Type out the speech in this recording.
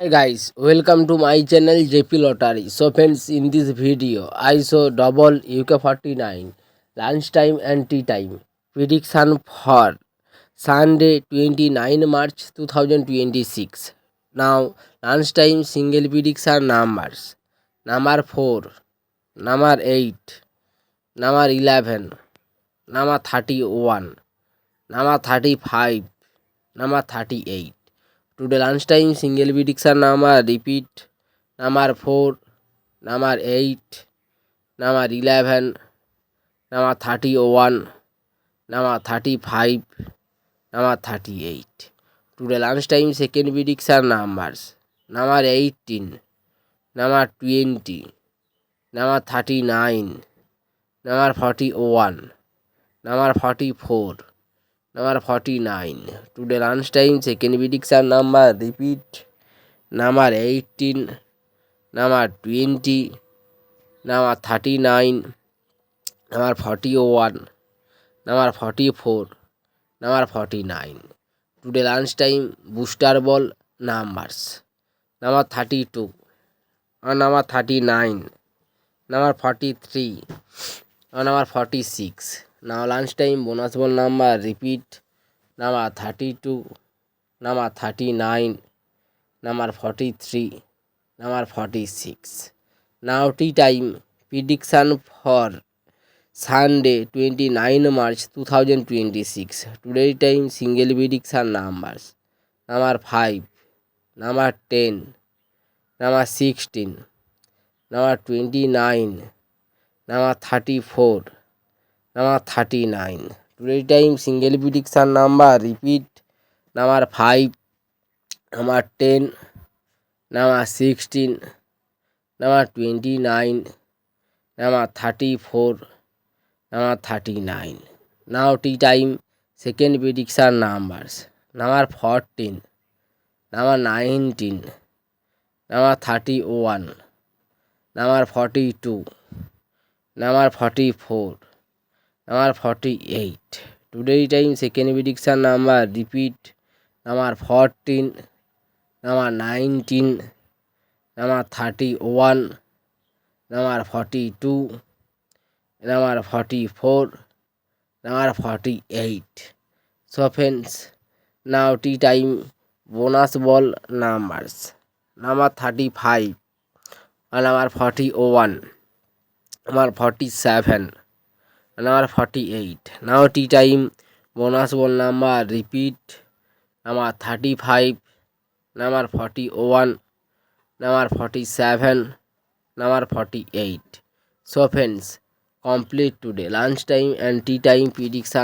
Hey guys, welcome to my channel JP Lottery. So friends, in this video, I show double UK49 lunchtime and tea time prediction for Sunday 29 March 2026. Now, lunchtime single prediction numbers: number 4, number 8, number 11, number 31, number 35, number 38. Today lunchtime single prediction number repeat: number 4, number 8, number 11, number 31, number 35, number 38. Today lunchtime second prediction numbers: number 18, number 20, number 39, number 41, number 44, number 49. Today lunchtime second prediction number repeat: number 18, number 20, number 39, number 41, number 44, number 49. Today lunchtime booster ball numbers: number 32, or number 39, number 43, or number 46. Now lunchtime bonus ball number repeat: number 32, number 39, number 43, number 46. Now tea time prediction for Sunday 29 March 2026. Today time single prediction numbers: number 5, number 10, number 16, number 29, number 34, number 39. Today time single prediction number repeat: number 5, number 10, number 16, number 29, number 34, number 39. Now tea time second prediction numbers: number 14, number 19, number 31, number 42, number 44, number 48. Today time second prediction number repeat: number 14, number 19, number 31, number 42, number 44, number 48. So friends, now tea time bonus ball numbers: number 35, number 41, number 47, number 48. Now tea time bonus ball number repeat: number 35, number 41, number 47, number 48. So friends, complete today lunchtime and tea time prediction